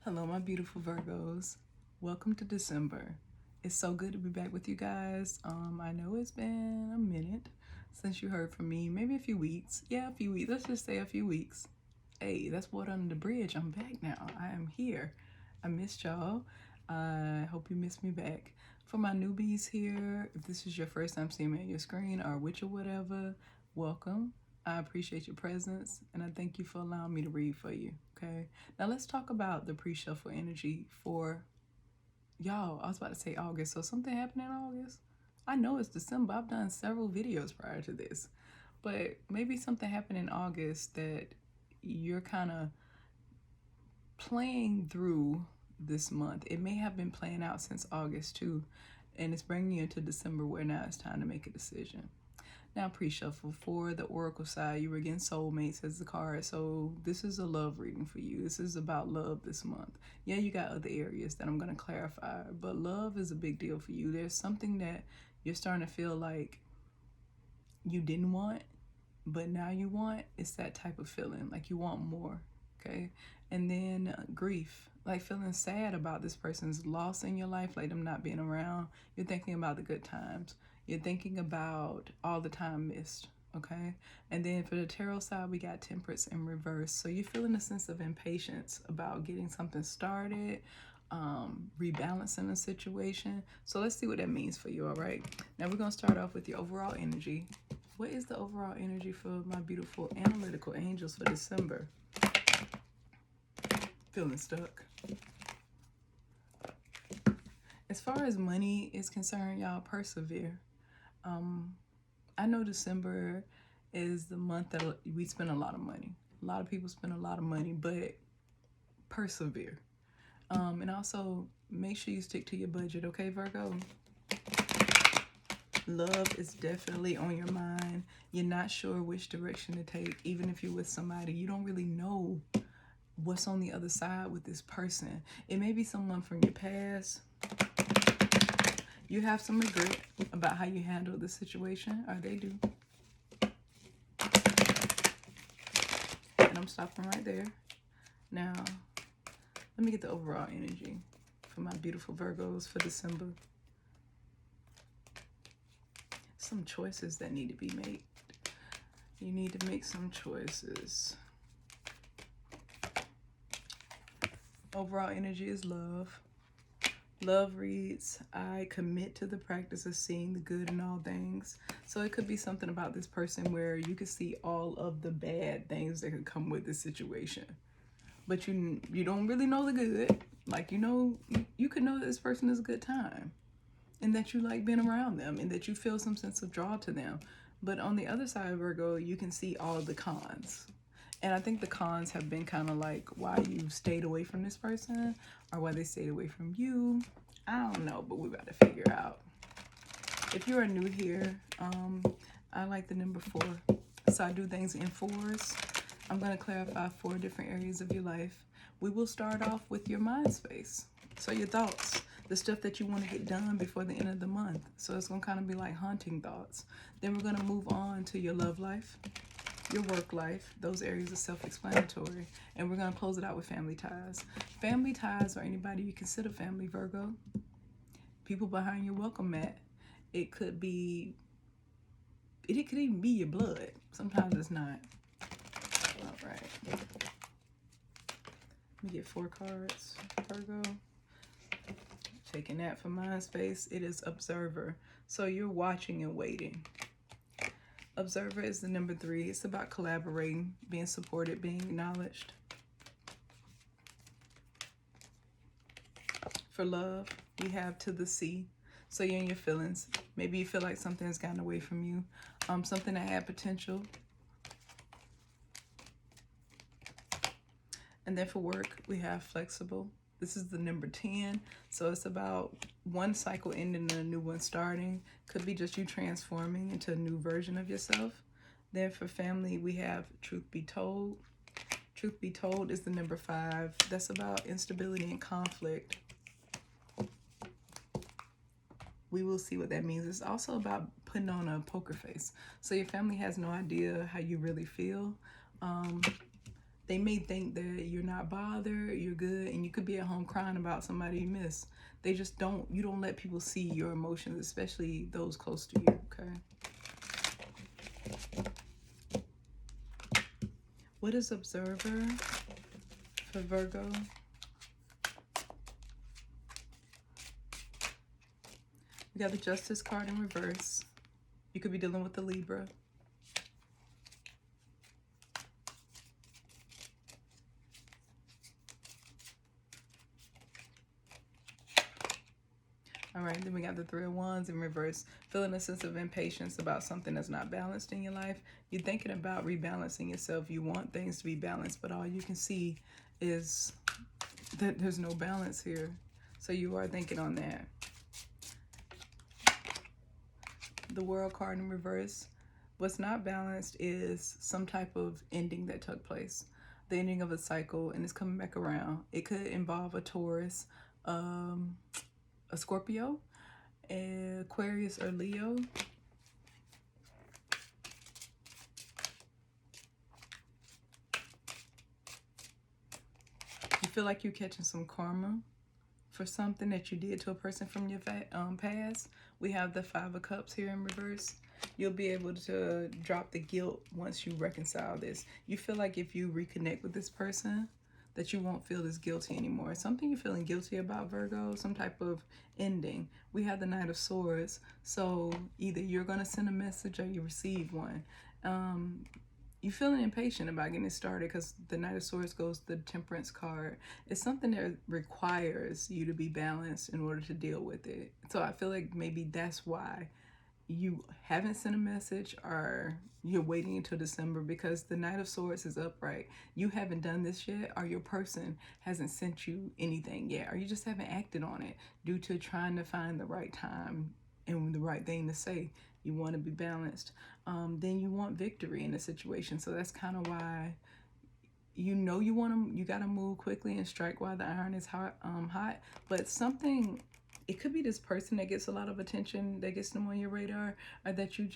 Hello, my beautiful Virgos. Welcome to December. It's so good to be back with you guys. I know it's been a minute since you heard from me, maybe a few weeks. Yeah, a few weeks. Let's just say a few weeks. Hey, that's water under the bridge. I'm back now. I am here. I missed y'all. I hope you missed me back. For my newbies here, if this is your first time seeing me on your screen or which or whatever, welcome. I appreciate your presence and I thank you for allowing me to read for you. Okay. Now let's talk about the pre-shuffle energy for y'all. I was about to say August. So something happened in August? I know it's December. I've done several videos prior to this. But maybe something happened in August that you're kind of playing through this month. It may have been playing out since August too. And it's bringing you into December where now it's time to make a decision. Now, pre-shuffle for the oracle side, you were getting soulmates as the card. So this is a love reading for you. This is about love this month. Yeah, you got other areas that I'm going to clarify, but love is a big deal for you. There's something that you're starting to feel like you didn't want, but now you want. It's that type of feeling, like you want more. Okay. And then grief, like feeling sad about this person's loss in your life, like them not being around. You're thinking about the good times. You're thinking about all the time missed. Okay. And then for the tarot side, we got temperance in reverse. So you're feeling a sense of impatience about getting something started, rebalancing a situation. So let's see what that means for you. All right. Now we're going to start off with your overall energy. What is the overall energy for my beautiful analytical angels for December? Feeling stuck. As far as money is concerned, y'all persevere. I know December is the month that we spend a lot of money. A lot of people spend a lot of money, but persevere. And also make sure you stick to your budget, okay, Virgo? Love is definitely on your mind. You're not sure which direction to take. Even if you're with somebody, you don't really know what's on the other side with this person. It may be someone from your past. You have some regret about how you handled the situation, or they do. And I'm stopping right there. Now, let me get the overall energy for my beautiful Virgos for December. Some choices that need to be made. You need to make some choices. Overall energy is love. Love reads, I commit to the practice of seeing the good in all things. So it could be something about this person where you could see all of the bad things that could come with this situation. But you don't really know the good. Like, you could know that this person is a good time. And that you like being around them. And that you feel some sense of draw to them. But on the other side, Virgo, you can see all of the cons. And I think the cons have been kind of like why you stayed away from this person or why they stayed away from you. I don't know, but we're about to figure out. If you are new here, I like the number 4. So I do things in 4s. I'm going to clarify 4 different areas of your life. We will start off with your mind space. So your thoughts, the stuff that you want to get done before the end of the month. So it's going to kind of be like haunting thoughts. Then we're going to move on to your love life, your work life. Those areas are self-explanatory. And we're going to close it out with family ties. Family ties are anybody you consider family, Virgo. People behind your welcome mat. It could even be your blood. Sometimes it's not. All right. Let me get 4 cards, Virgo. Taking that for mind space, it is observer. So you're watching and waiting. Observer is the number 3. It's about collaborating, being supported, being acknowledged. For love, we have to the sea. So you're in your feelings. Maybe you feel like something has gotten away from you. Something that had potential. And then for work, we have flexible. This is the number 10. So it's about one cycle ending and a new one starting. Could be just you transforming into a new version of yourself. Then for family, we have truth be told. Truth be told is the number 5. That's about instability and conflict. We will see what that means. It's also about putting on a poker face. So your family has no idea how you really feel. They may think that you're not bothered, you're good, and you could be at home crying about somebody you miss. They just don't, you don't let people see your emotions, especially those close to you, okay? What is observer for Virgo? We got the Justice card in reverse. You could be dealing with the Libra. All right, then we got the Three of Wands in reverse. Feeling a sense of impatience about something that's not balanced in your life. You're thinking about rebalancing yourself. You want things to be balanced, but all you can see is that there's no balance here. So you are thinking on that. The World card in reverse. What's not balanced is some type of ending that took place. The ending of a cycle, and it's coming back around. It could involve a Taurus, a Scorpio, Aquarius, or Leo. You feel like you're catching some karma for something that you did to a person from your past. We have the Five of Cups here in reverse. You'll be able to drop the guilt once you reconcile this. You feel like if you reconnect with this person, that you won't feel as guilty anymore. Something you're feeling guilty about, Virgo, some type of ending. We have the Knight of Swords. So either you're going to send a message or you receive one. You're feeling impatient about getting it started because the Knight of Swords goes to the Temperance card. It's something that requires you to be balanced in order to deal with it. So I feel like maybe that's why you haven't sent a message or you're waiting until December, because the Knight of Swords is upright. You haven't done this yet, or your person hasn't sent you anything yet, or you just haven't acted on it due to trying to find the right time and the right thing to say. You want to be balanced. Then you want victory in the situation. So that's kind of why you got to move quickly and strike while the iron is hot. But something, it could be this person that gets a lot of attention, that gets them on your radar, or that you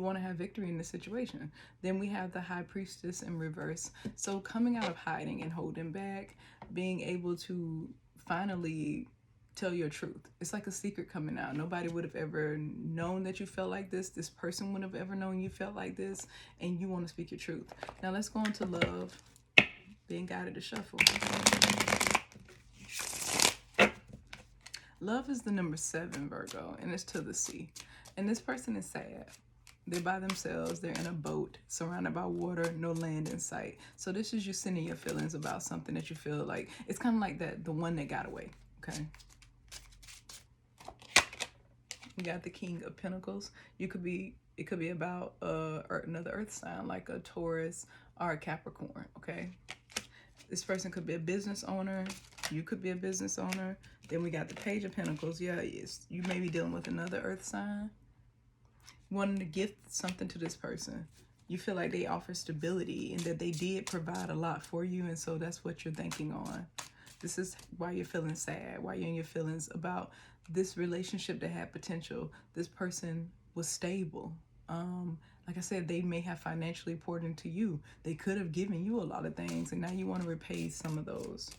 want to have victory in the situation. Then we have the High Priestess in reverse. So coming out of hiding and holding back, being able to finally tell your truth. It's like a secret coming out. Nobody would have ever known that you felt like this. This person would have ever known you felt like this, and you want to speak your truth. Now let's go into love. Being guided to shuffle. Love is the number 7, Virgo, and it's to the sea. And this person is sad. They're by themselves. They're in a boat surrounded by water, no land in sight. So this is you sending your feelings about something that you feel like. It's kind of like the one that got away, okay? You got the King of Pentacles. It could be about another earth sign, like a Taurus or a Capricorn, okay? This person could be a business owner. You could be a business owner. Then we got the Page of Pentacles. Yeah, you may be dealing with another earth sign. Wanting to gift something to this person. You feel like they offer stability and that they did provide a lot for you, and so that's what you're thinking on. This is why you're feeling sad, why you're in your feelings about this relationship that had potential. This person was stable. Like I said, they may have financially poured into you. They could have given you a lot of things, and now you want to repay some of those.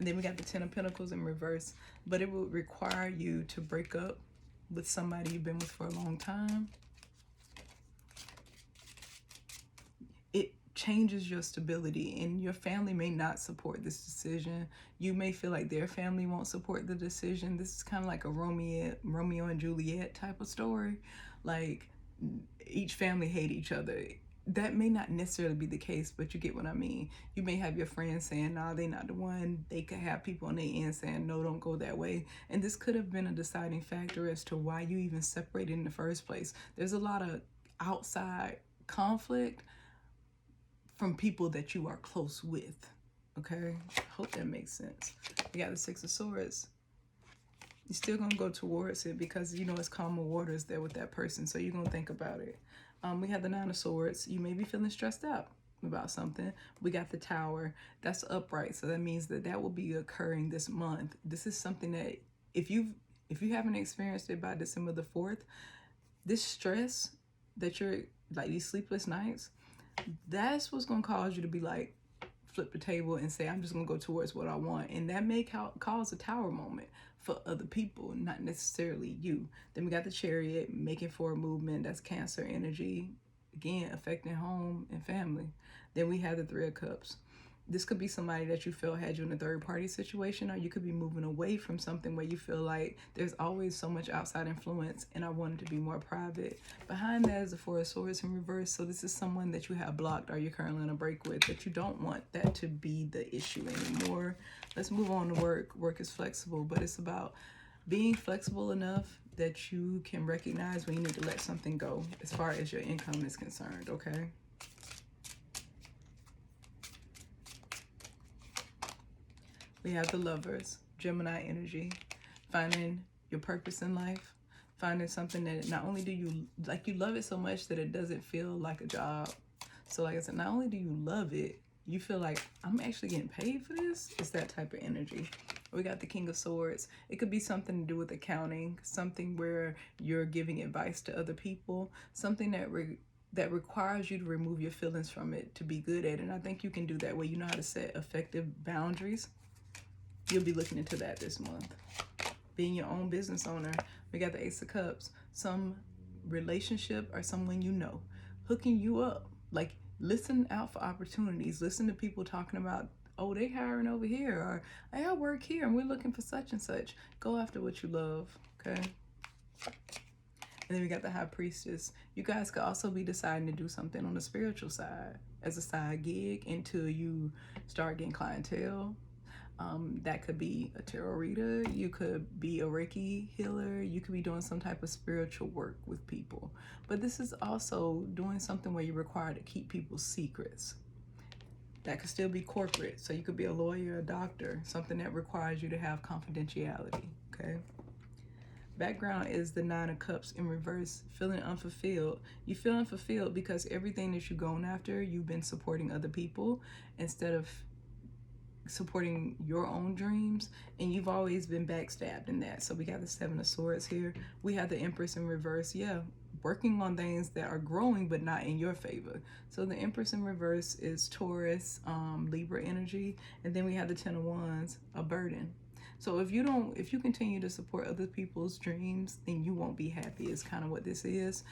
And then we got the Ten of Pentacles in reverse, but it will require you to break up with somebody you've been with for a long time. It changes your stability, and your family may not support this decision. You may feel like their family won't support the decision. This is kind of like a Romeo and Juliet type of story. Like each family hate each other. That may not necessarily be the case, but you get what I mean. You may have your friends saying, nah, they're not the one. They could have people on their end saying, no, don't go that way. And this could have been a deciding factor as to why you even separated in the first place. There's a lot of outside conflict from people that you are close with, okay? Hope that makes sense. You got the Six of Swords. You're still going to go towards it because, you know, it's calmer waters there with that person, so you're going to think about it. We have the Nine of Swords. You may be feeling stressed out about something. We got the Tower. That's upright, so that means that will be occurring this month. This is something that if you haven't experienced it by December the 4th, this stress that you're like these sleepless nights, that's what's going to cause you to be like, flip the table and say, I'm just going to go towards what I want. And that may cause a tower moment for other people, not necessarily you. Then we got the Chariot, making forward movement. That's Cancer energy, again, affecting home and family. Then we have the Three of Cups. This could be somebody that you feel had you in a third party situation, or you could be moving away from something where you feel like there's always so much outside influence and I wanted to be more private. Behind that is the Four of Swords in reverse. So this is someone that you have blocked or you're currently on a break with, that you don't want that to be the issue anymore. Let's move on to work. Work is flexible, but it's about being flexible enough that you can recognize when you need to let something go as far as your income is concerned, okay? We have the Lovers, Gemini energy, finding your purpose in life, finding something that not only do you, like, you love it so much that it doesn't feel like a job. So like I said, not only do you love it, you feel like, I'm actually getting paid for this. It's that type of energy. We got the King of Swords. It could be something to do with accounting, something where you're giving advice to other people, something that requires you to remove your feelings from it to be good at it. And I think you can do that where you know how to set effective boundaries. You'll be looking into that this month. Being your own business owner. We got the Ace of Cups. Some relationship or someone you know hooking you up. Like, listen out for opportunities. Listen to people talking about, oh, they hiring over here, or hey, I work here and we're looking for such and such. Go after what you love, okay? And then we got the High Priestess. You guys could also be deciding to do something on the spiritual side as a side gig until you start getting clientele. That could be a tarot reader, you could be a Reiki healer, you could be doing some type of spiritual work with people. But this is also doing something where you're required to keep people's secrets. That could still be corporate, so you could be a lawyer, a doctor, something that requires you to have confidentiality, okay? Background is the Nine of Cups in reverse, feeling unfulfilled. You feel unfulfilled because everything that you've gone after, you've been supporting other people instead of supporting your own dreams, and you've always been backstabbed in that. So we got the Seven of Swords here. We have the Empress in reverse. Yeah, working on things that are growing but not in your favor. So the Empress in reverse is Taurus, Libra energy, and then we have the Ten of Wands, a burden. So if you continue to support other people's dreams, then you won't be happy, is kind of what this is.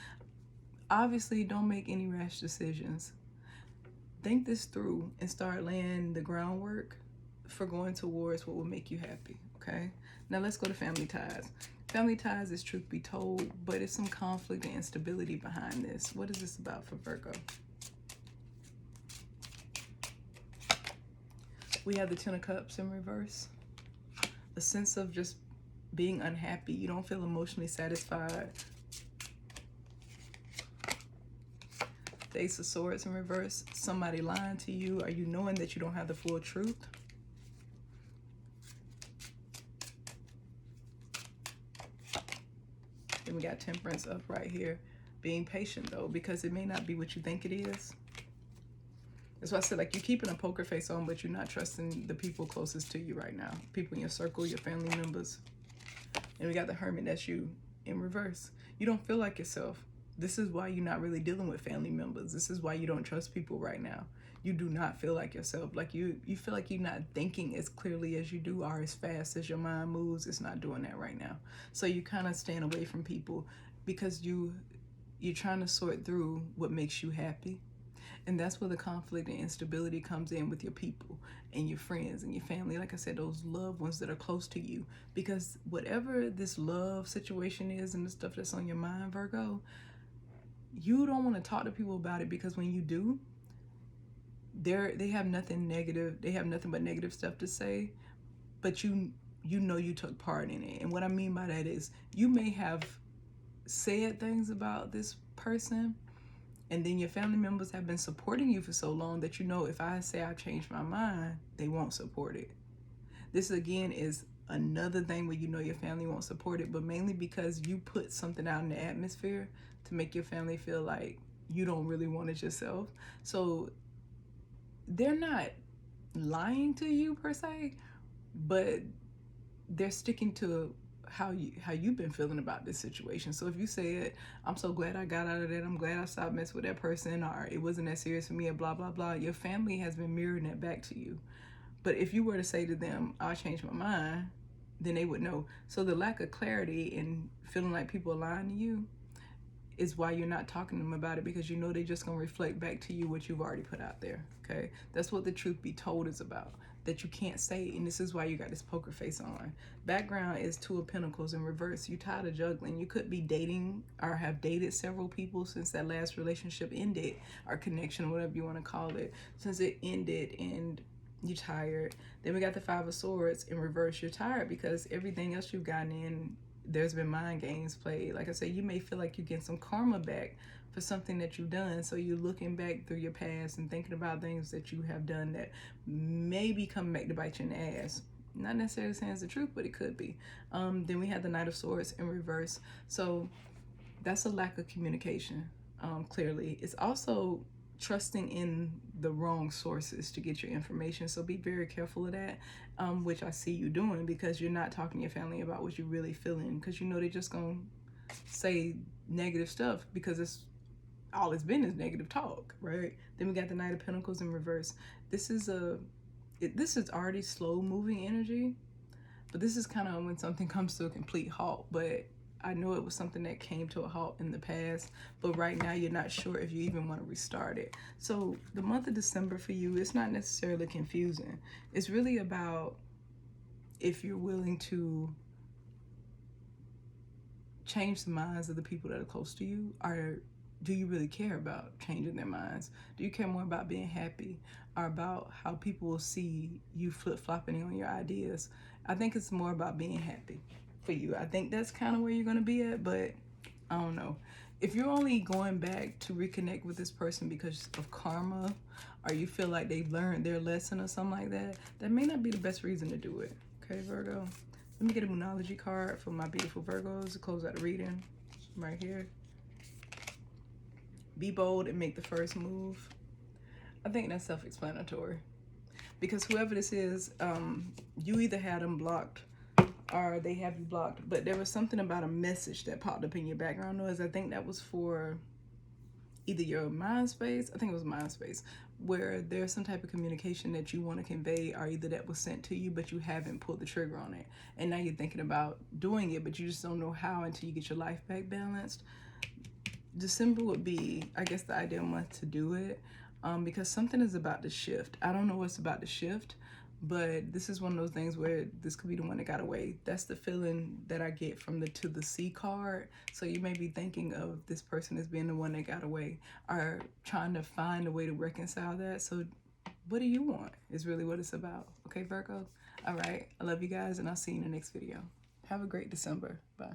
Obviously, don't make any rash decisions. Think this through and start laying the groundwork for going towards what will make you happy, okay? Now let's go to family ties. Family ties is truth be told, but it's some conflict and instability behind this. What is this about for Virgo? We have the Ten of Cups in reverse. A sense of just being unhappy. You don't feel emotionally satisfied. The Ace of Swords in reverse. Somebody lying to you. Are you knowing that you don't have the full truth? Then we got Temperance up right here. Being patient though, because it may not be what you think it is. That's why I said, like, you're keeping a poker face on, but you're not trusting the people closest to you right now. People in your circle, your family members. And we got the Hermit, that's you, in reverse. You don't feel like yourself. This is why you're not really dealing with family members. This is why you don't trust people right now. You do not feel like yourself. Like you feel like you're not thinking as clearly as you do, or as fast as your mind moves. It's not doing that right now. So you kind of stand away from people because you're trying to sort through what makes you happy. And that's where the conflict and instability comes in with your people and your friends and your family. Like I said, those loved ones that are close to you. Because whatever this love situation is and the stuff that's on your mind, Virgo, you don't want to talk to people about it, because when you do, they have nothing negative. They have nothing but negative stuff to say. But you know you took part in it. And what I mean by that is, you may have said things about this person, and then your family members have been supporting you for so long that you know, if I say I've changed my mind, they won't support it. This again is another thing where you know your family won't support it, but mainly because you put something out in the atmosphere to make your family feel like you don't really want it yourself. So they're not lying to you per se, but they're sticking to how you've been feeling about this situation. So if you said, I'm so glad I got out of that, I'm glad I stopped messing with that person, or it wasn't that serious for me, or blah blah blah, your family has been mirroring that back to you. But if you were to say to them, I'll change my mind, then they would know. So the lack of clarity and feeling like people are lying to you is why you're not talking to them about it, because you know they're just going to reflect back to you what you've already put out there. Okay, that's what the truth be told is about, that you can't say. And this is why you got this poker face on. Background is Two of Pentacles in reverse. You tired of juggling. You could be dating or have dated several people since that last relationship ended, or connection, whatever you want to call it, since it ended, and you tired. Then we got the Five of Swords in reverse. You're tired because everything else you've gotten in, there's been mind games played. Like I said, you may feel like you're getting some karma back for something that you've done. So you're looking back through your past and thinking about things that you have done that may be coming back to bite you in the ass. Not necessarily saying it's the truth, but it could be. Then we have the Knight of Swords in reverse. So that's a lack of communication, clearly. It's also trusting in the wrong sources to get your information. So be very careful of that, which I see you doing, because you're not talking to your family about what you're really feeling, because you know they're just going to say negative stuff, because it's all it's been is negative talk, right? Then we got the Knight of Pentacles in reverse. This is already slow moving energy, but this is kind of when something comes to a complete halt. But I know it was something that came to a halt in the past, but right now you're not sure if you even want to restart it. So the month of December for you, it's not necessarily confusing. It's really about if you're willing to change the minds of the people that are close to you, or do you really care about changing their minds? Do you care more about being happy, or about how people will see you flip-flopping on your ideas? I think it's more about being happy for you. I think that's kind of where you're going to be at, but I don't know. If you're only going back to reconnect with this person because of karma, or you feel like they've learned their lesson or something like that, that may not be the best reason to do it. Okay, Virgo? Let me get a Moonology card for my beautiful Virgos to close out the reading right here. Be bold and make the first move. I think that's self-explanatory, because whoever this is, you either had them blocked or they have you blocked. But there was something about a message that popped up in your background noise. I think that was for either your mind space, I think it was mind space, where there's some type of communication that you want to convey, or either that was sent to you but you haven't pulled the trigger on it, and now you're thinking about doing it, but you just don't know how until you get your life back balanced. December would be, I guess, the ideal month to do it, because something is about to shift. I don't know what's about to shift, but this is one of those things where this could be the one that got away. That's the feeling that I get from the To the Sea card. So you may be thinking of this person as being the one that got away, or trying to find a way to reconcile that. So what do you want is really what it's about. Okay, Virgo? All right. I love you guys, and I'll see you in the next video. Have a great December. Bye.